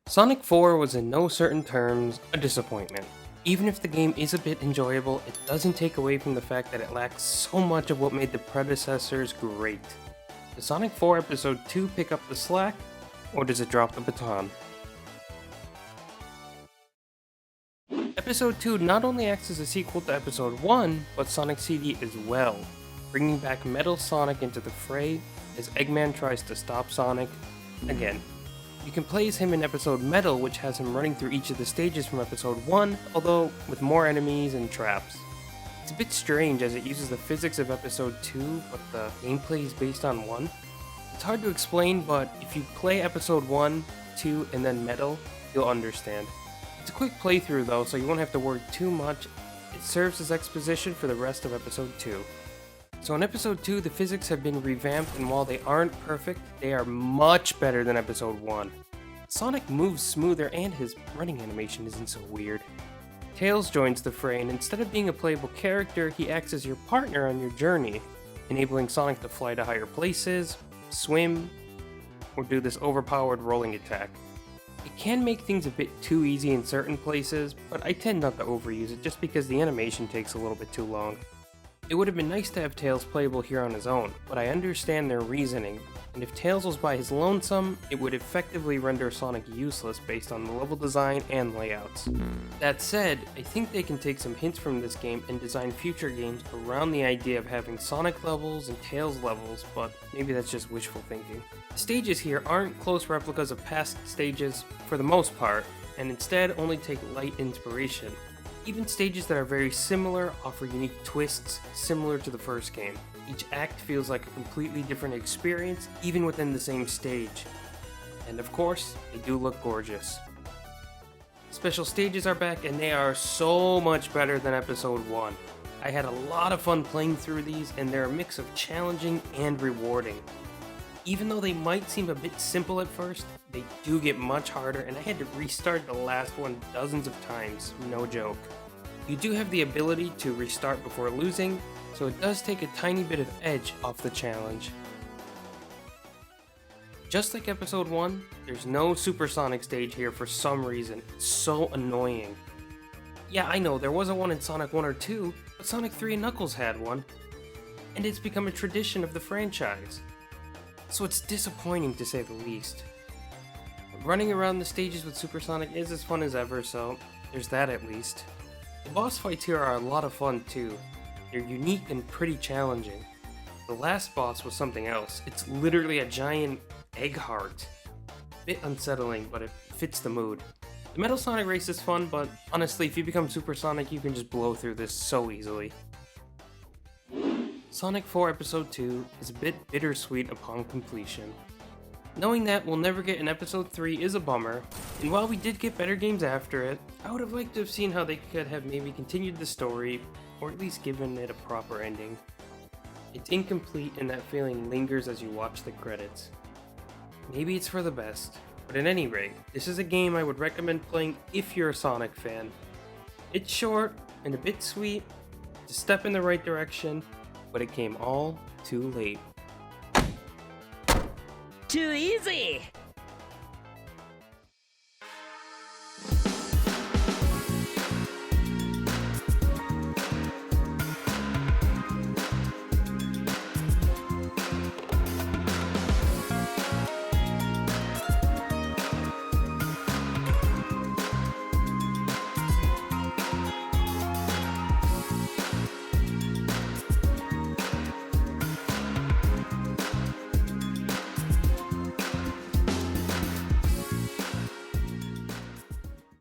Sonic 4 was in no certain terms a disappointment. Even if the game is a bit enjoyable, it doesn't take away from the fact that it lacks so much of what made the predecessors great. Does Sonic 4 Episode 2 pick up the slack, or does it drop the baton? Episode 2 not only acts as a sequel to Episode 1, but Sonic CD as well, bringing back Metal Sonic into the fray as Eggman tries to stop Sonic again. You can play as him in Episode Metal, which has him running through each of the stages from Episode 1, although with more enemies and traps. It's a bit strange as it uses the physics of Episode 2, but the gameplay is based on 1. It's hard to explain, but if you play Episode 1, 2, and then Metal, you'll understand. It's a quick playthrough though, so you won't have to worry too much. It serves as exposition for the rest of Episode 2. So in Episode 2, the physics have been revamped, and while they aren't perfect, they are much better than Episode 1. Sonic moves smoother and his running animation isn't so weird. Tails joins the fray, and instead of being a playable character, he acts as your partner on your journey, enabling Sonic to fly to higher places, swim, or do this overpowered rolling attack. It can make things a bit too easy in certain places, but I tend not to overuse it just because the animation takes a little bit too long. It would have been nice to have Tails playable here on his own, but I understand their reasoning, and if Tails was by his lonesome, it would effectively render Sonic useless based on the level design and layouts. That said, I think they can take some hints from this game and design future games around the idea of having Sonic levels and Tails levels, but maybe that's just wishful thinking. The stages here aren't close replicas of past stages for the most part, and instead only take light inspiration. Even stages that are very similar offer unique twists similar to the first game. Each act feels like a completely different experience, even within the same stage. And of course, they do look gorgeous. Special stages are back, and they are so much better than Episode 1. I had a lot of fun playing through these, and they're a mix of challenging and rewarding. Even though they might seem a bit simple at first, they do get much harder, and I had to restart the last one dozens of times, no joke. You do have the ability to restart before losing, so it does take a tiny bit of edge off the challenge. Just like Episode 1, there's no Supersonic stage here for some reason. It's so annoying. Yeah, I know, there wasn't one in Sonic 1 or 2, but Sonic 3 and Knuckles had one, and it's become a tradition of the franchise. So it's disappointing to say the least. Running around the stages with Supersonic is as fun as ever, so there's that at least. The boss fights here are a lot of fun too. They're unique and pretty challenging. The last boss was something else. It's literally a giant egg heart. Bit unsettling, but it fits the mood. The Metal Sonic race is fun, but honestly, if you become Supersonic, you can just blow through this so easily. Sonic 4 Episode 2 is a bit bittersweet upon completion. Knowing that we'll never get an Episode 3 is a bummer, and while we did get better games after it, I would have liked to have seen how they could have maybe continued the story, or at least given it a proper ending. It's incomplete and that feeling lingers as you watch the credits. Maybe it's for the best, but at any rate, this is a game I would recommend playing if you're a Sonic fan. It's short and a bit sweet, it's a step in the right direction, but it came all too late. Too easy!